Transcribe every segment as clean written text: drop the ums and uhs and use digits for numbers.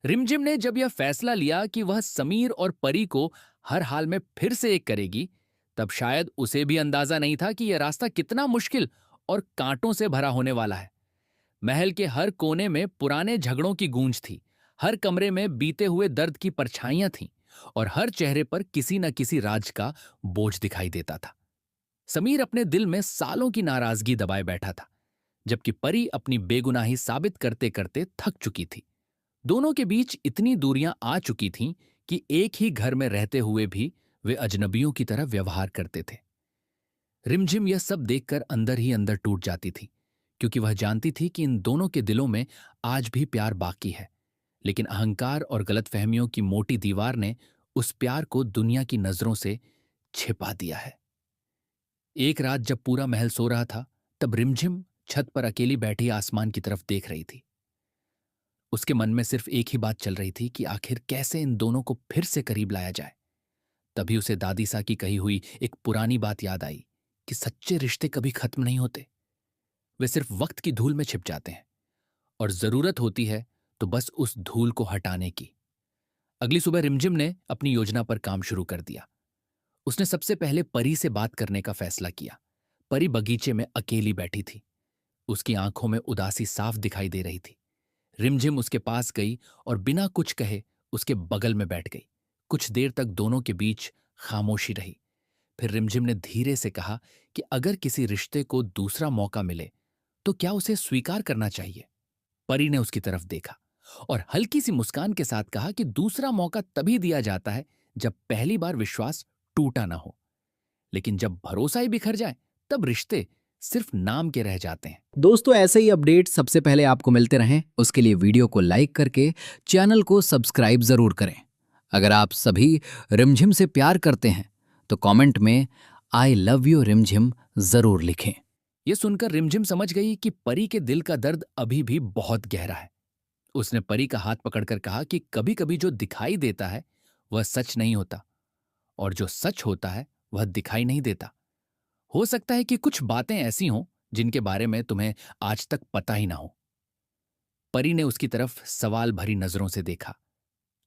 रिमझिम ने जब यह फैसला लिया कि वह समीर और परी को हर हाल में फिर से एक करेगी, तब शायद उसे भी अंदाजा नहीं था कि यह रास्ता कितना मुश्किल और कांटों से भरा होने वाला है। महल के हर कोने में पुराने झगड़ों की गूंज थी, हर कमरे में बीते हुए दर्द की परछाइयां थीं, और हर चेहरे पर किसी न किसी राज का बोझ दिखाई देता था। समीर अपने दिल में सालों की नाराजगी दबाए बैठा था, जबकि परी अपनी बेगुनाही साबित करते करते थक चुकी थी। दोनों के बीच इतनी दूरियां आ चुकी थीं कि एक ही घर में रहते हुए भी वे अजनबियों की तरह व्यवहार करते थे। रिमझिम यह सब देखकर अंदर ही अंदर टूट जाती थी, क्योंकि वह जानती थी कि इन दोनों के दिलों में आज भी प्यार बाकी है, लेकिन अहंकार और गलतफहमियों की मोटी दीवार ने उस प्यार को दुनिया की नजरों से छिपा दिया है। एक रात जब पूरा महल सो रहा था, तब रिमझिम छत पर अकेली बैठी आसमान की तरफ देख रही थी। उसके मन में सिर्फ एक ही बात चल रही थी कि आखिर कैसे इन दोनों को फिर से करीब लाया जाए। तभी उसे दादी सा की कही हुई एक पुरानी बात याद आई कि सच्चे रिश्ते कभी खत्म नहीं होते, वे सिर्फ वक्त की धूल में छिप जाते हैं, और जरूरत होती है तो बस उस धूल को हटाने की। अगली सुबह रिमझिम ने अपनी योजना पर काम शुरू कर दिया। उसने सबसे पहले परी से बात करने का फैसला किया। परी बगीचे में अकेली बैठी थी, उसकी आंखों में उदासी साफ दिखाई दे रही थी। रिमझिम उसके पास गई और बिना कुछ कहे उसके बगल में बैठ गई। कुछ देर तक दोनों के बीच खामोशी रही। फिर रिमझिम ने धीरे से कहा कि अगर किसी रिश्ते को दूसरा मौका मिले तो क्या उसे स्वीकार करना चाहिए। परी ने उसकी तरफ देखा और हल्की सी मुस्कान के साथ कहा कि दूसरा मौका तभी दिया जाता है जब पहली बार विश्वास टूटा ना हो, लेकिन जब भरोसा ही बिखर जाए तब रिश्ते सिर्फ नाम के रह जाते हैं। दोस्तों, ऐसे ही अपडेट सबसे पहले आपको मिलते रहें उसके लिए वीडियो को लाइक करके चैनल को सब्सक्राइब जरूर करें। अगर आप सभी रिमझिम से प्यार करते हैं तो कमेंट में आई लव यू रिमझिम जरूर लिखें। यह सुनकर रिमझिम समझ गई कि परी के दिल का दर्द अभी भी बहुत गहरा है। उसने परी का हाथ पकड़कर कहा कि कभी कभी जो दिखाई देता है वह सच नहीं होता, और जो सच होता है वह दिखाई नहीं देता। हो सकता है कि कुछ बातें ऐसी हों जिनके बारे में तुम्हें आज तक पता ही ना हो। परी ने उसकी तरफ सवाल भरी नजरों से देखा,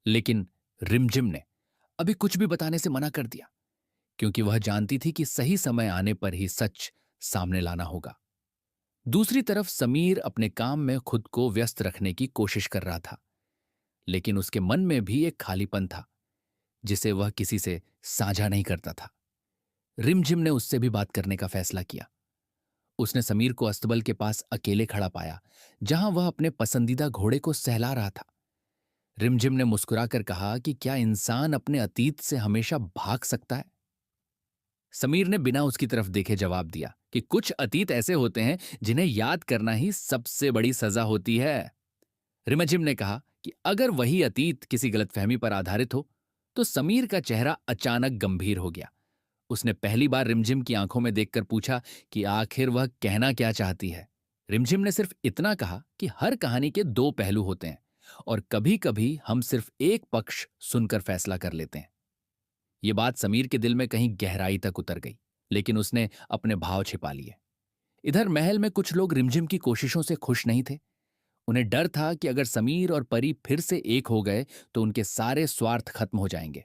लेकिन रिमझिम ने अभी कुछ भी बताने से मना कर दिया, क्योंकि वह जानती थी कि सही समय आने पर ही सच सामने लाना होगा। दूसरी तरफ समीर अपने काम में खुद को व्यस्त रखने की कोशिश कर रहा था, लेकिन उसके मन में भी एक खालीपन था जिसे वह किसी से साझा नहीं करता था। रिमझिम ने उससे भी बात करने का फैसला किया। उसने समीर को अस्तबल के पास अकेले खड़ा पाया, जहां वह अपने पसंदीदा घोड़े को सहला रहा था। रिमझिम ने मुस्कुराकर कहा कि क्या इंसान अपने अतीत से हमेशा भाग सकता है। समीर ने बिना उसकी तरफ देखे जवाब दिया कि कुछ अतीत ऐसे होते हैं जिन्हें याद करना ही सबसे बड़ी सजा होती है। रिमझिम ने कहा कि अगर वही अतीत किसी गलतफहमी पर आधारित हो, तो समीर का चेहरा अचानक गंभीर हो गया। उसने पहली बार रिमझिम की आंखों में देखकर पूछा कि आखिर वह कहना क्या चाहती है। रिमझिम ने सिर्फ इतना कहा कि हर कहानी के दो पहलू होते हैं, और कभी कभी हम सिर्फ एक पक्ष सुनकर फैसला कर लेते हैं। ये बात समीर के दिल में कहीं गहराई तक उतर गई, लेकिन उसने अपने भाव छिपा लिए। इधर महल में कुछ लोग रिमझिम की कोशिशों से खुश नहीं थे। उन्हें डर था कि अगर समीर और परी फिर से एक हो गए तो उनके सारे स्वार्थ खत्म हो जाएंगे।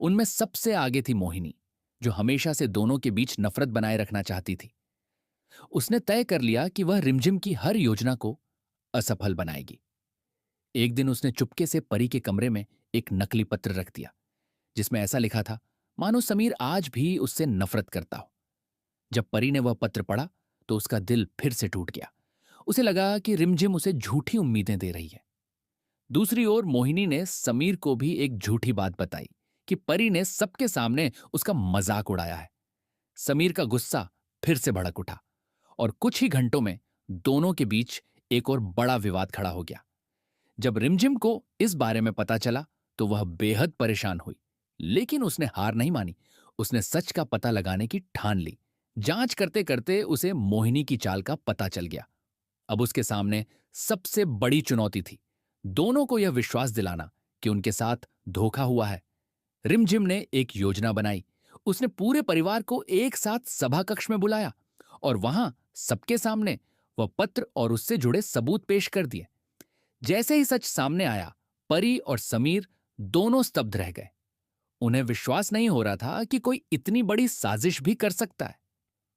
उनमें सबसे आगे थी मोहिनी, जो हमेशा से दोनों के बीच नफरत बनाए रखना चाहती थी। उसने तय कर लिया कि वह रिमझिम की हर योजना को असफल बनाएगी। एक दिन उसने चुपके से परी के कमरे में एक नकली पत्र रख दिया, जिसमें ऐसा लिखा था मानो समीर आज भी उससे नफरत करता हो। जब परी ने वह पत्र पढ़ा तो उसका दिल फिर से टूट गया। उसे लगा कि रिमझिम उसे झूठी उम्मीदें दे रही है। दूसरी ओर मोहिनी ने समीर को भी एक झूठी बात बताई कि परी ने सबके सामने उसका मजाक उड़ाया है। समीर का गुस्सा फिर से भड़क उठा, और कुछ ही घंटों में दोनों के बीच एक और बड़ा विवाद खड़ा हो गया। जब रिमझिम को इस बारे में पता चला तो वह बेहद परेशान हुई, लेकिन उसने हार नहीं मानी। उसने सच का पता लगाने की ठान ली। जांच करते करते उसे मोहिनी की चाल का पता चल गया। अब उसके सामने सबसे बड़ी चुनौती थी दोनों को यह विश्वास दिलाना कि उनके साथ धोखा हुआ है। रिमझिम ने एक योजना बनाई। उसने पूरे परिवार को एक साथ सभा कक्ष में बुलाया, और वहां सबके सामने वह पत्र और उससे जुड़े सबूत पेश कर दिए। जैसे ही सच सामने आया, परी और समीर दोनों स्तब्ध रह गए। उन्हें विश्वास नहीं हो रहा था कि कोई इतनी बड़ी साजिश भी कर सकता है।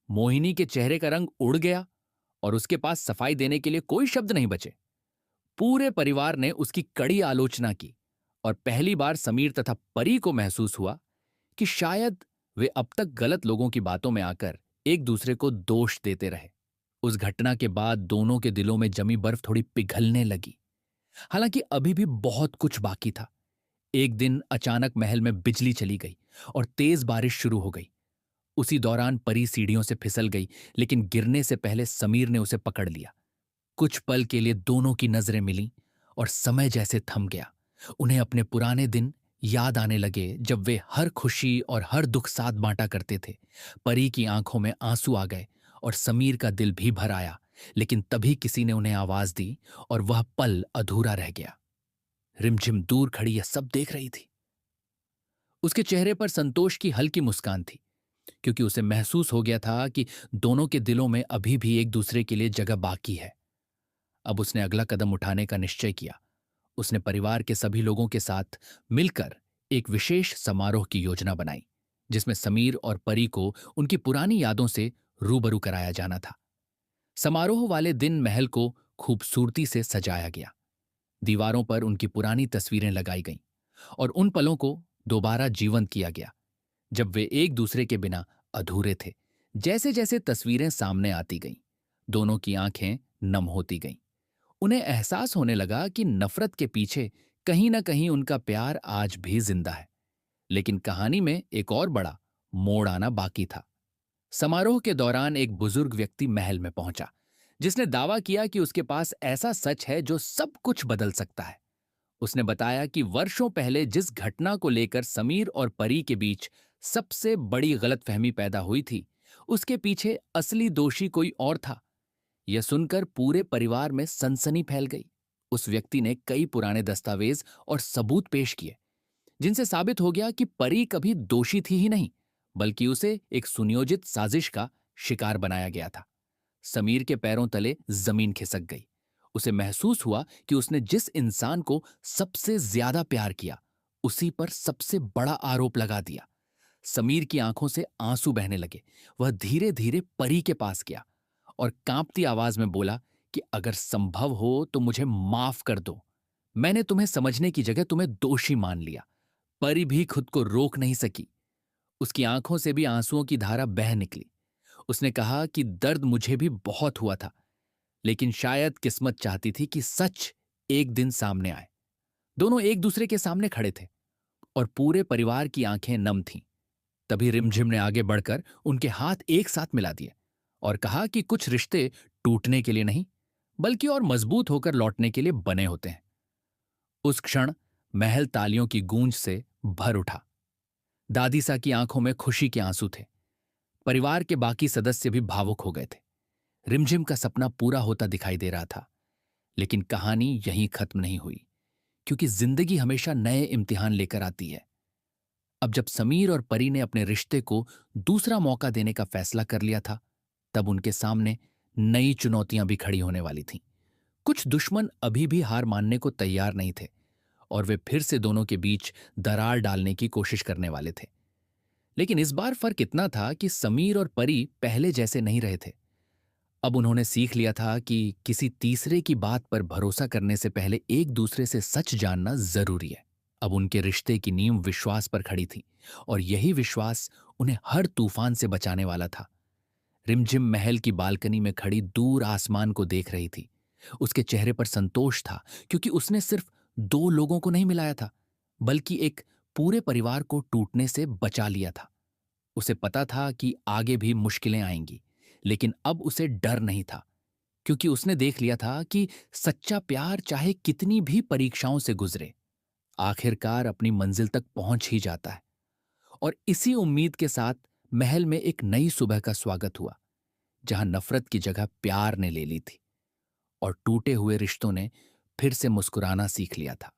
मोहिनी के चेहरे का रंग उड़ गया और उसके पास सफाई देने के लिए कोई शब्द नहीं बचे। पूरे परिवार ने उसकी कड़ी आलोचना की और पहली बार समीर तथा परी को महसूस हुआ कि शायद वे अब तक गलत लोगों की बातों में आकर एक दूसरे को दोष देते रहे। उस घटना के बाद दोनों के दिलों में जमी बर्फ थोड़ी पिघलने लगी। हालांकि अभी भी बहुत कुछ बाकी था। एक दिन अचानक महल में बिजली चली गई और तेज बारिश शुरू हो गई। उसी दौरान परी सीढ़ियों से फिसल गई, लेकिन गिरने से पहले समीर ने उसे पकड़ लिया। कुछ पल के लिए दोनों की नजरें मिलीं और समय जैसे थम गया। उन्हें अपने पुराने दिन याद आने लगे जब वे हर खुशी और हर दुख साथ बांटा करते थे। परी की आंखों में आंसू आ गए और समीर का दिल भी भर आया, लेकिन तभी किसी ने उन्हें आवाज दी और वह पल अधूरा रह गया। रिमझिम दूर खड़ी यह सब देख रही थी। उसके चेहरे पर संतोष की हल्की मुस्कान थी, क्योंकि उसे महसूस हो गया था कि दोनों के दिलों में अभी भी एक दूसरे के लिए जगह बाकी है। अब उसने अगला कदम उठाने का निश्चय किया। उसने परिवार के सभी लोगों के साथ मिलकर एक विशेष समारोह की योजना बनाई, जिसमें समीर और परी को उनकी पुरानी यादों से रूबरू कराया जाना था। समारोह वाले दिन महल को खूबसूरती से सजाया गया। दीवारों पर उनकी पुरानी तस्वीरें लगाई गईं और उन पलों को दोबारा जीवंत किया गया जब वे एक दूसरे के बिना अधूरे थे। जैसे जैसे तस्वीरें सामने आती गईं, दोनों की आंखें नम होती गईं। उन्हें एहसास होने लगा कि नफरत के पीछे कहीं ना कहीं उनका प्यार आज भी जिंदा है। लेकिन कहानी में एक और बड़ा मोड़ आना बाकी था। समारोह के दौरान एक बुजुर्ग व्यक्ति महल में पहुंचा, जिसने दावा किया कि उसके पास ऐसा सच है जो सब कुछ बदल सकता है। उसने बताया कि वर्षों पहले जिस घटना को लेकर समीर और परी के बीच सबसे बड़ी गलतफहमी पैदा हुई थी, उसके पीछे असली दोषी कोई और था। यह सुनकर पूरे परिवार में सनसनी फैल गई। उस व्यक्ति ने कई पुराने दस्तावेज और सबूत पेश किए, जिनसे साबित हो गया कि परी कभी दोषी थी ही नहीं, बल्कि उसे एक सुनियोजित साजिश का शिकार बनाया गया था। समीर के पैरों तले जमीन खिसक गई। उसे महसूस हुआ कि उसने जिस इंसान को सबसे ज्यादा प्यार किया, उसी पर सबसे बड़ा आरोप लगा दिया। समीर की आंखों से आंसू बहने लगे। वह धीरे धीरे परी के पास गया और कांपती आवाज में बोला कि अगर संभव हो तो मुझे माफ कर दो। मैंने तुम्हें समझने की जगह तुम्हें दोषी मान लिया। परी भी खुद को रोक नहीं सकी। उसकी आंखों से भी आंसुओं की धारा बह निकली। उसने कहा कि दर्द मुझे भी बहुत हुआ था, लेकिन शायद किस्मत चाहती थी कि सच एक दिन सामने आए। दोनों एक दूसरे के सामने खड़े थे और पूरे परिवार की आंखें नम थीं। तभी रिमझिम ने आगे बढ़कर उनके हाथ एक साथ मिला दिए और कहा कि कुछ रिश्ते टूटने के लिए नहीं, बल्कि और मजबूत होकर लौटने के लिए बने होते हैं। उस क्षण महल तालियों की गूंज से भर उठा। दादी सा की आंखों में खुशी के आंसू थे। परिवार के बाकी सदस्य भी भावुक हो गए थे। रिमझिम का सपना पूरा होता दिखाई दे रहा था, लेकिन कहानी यहीं खत्म नहीं हुई, क्योंकि जिंदगी हमेशा नए इम्तिहान लेकर आती है। अब जब समीर और परी ने अपने रिश्ते को दूसरा मौका देने का फैसला कर लिया था, तब उनके सामने नई चुनौतियां भी खड़ी होने वाली थीं। कुछ दुश्मन अभी भी हार मानने को तैयार नहीं थे और वे फिर से दोनों के बीच दरार डालने की कोशिश करने वाले थे। लेकिन इस बार फर्क इतना था कि समीर और परी पहले जैसे नहीं रहे थे। अब उन्होंने सीख लिया था कि किसी तीसरे की बात पर भरोसा करने से पहले एक दूसरे से सच जानना जरूरी है। अब उनके रिश्ते की नींव विश्वास पर खड़ी थी और यही विश्वास उन्हें हर तूफान से बचाने वाला था। रिमझिम महल की बालकनी में खड़ी दूर आसमान को देख रही थी। उसके चेहरे पर संतोष था, क्योंकि उसने सिर्फ दो लोगों को नहीं मिलाया था, बल्कि एक पूरे परिवार को टूटने से बचा लिया था। उसे पता था कि आगे भी मुश्किलें आएंगी, लेकिन अब उसे डर नहीं था, क्योंकि उसने देख लिया था कि सच्चा प्यार चाहे कितनी भी परीक्षाओं से गुजरे, आखिरकार अपनी मंजिल तक पहुंच ही जाता है। और इसी उम्मीद के साथ महल में एक नई सुबह का स्वागत हुआ, जहां नफरत की जगह प्यार ने ले ली थी और टूटे हुए रिश्तों ने फिर से मुस्कुराना सीख लिया था।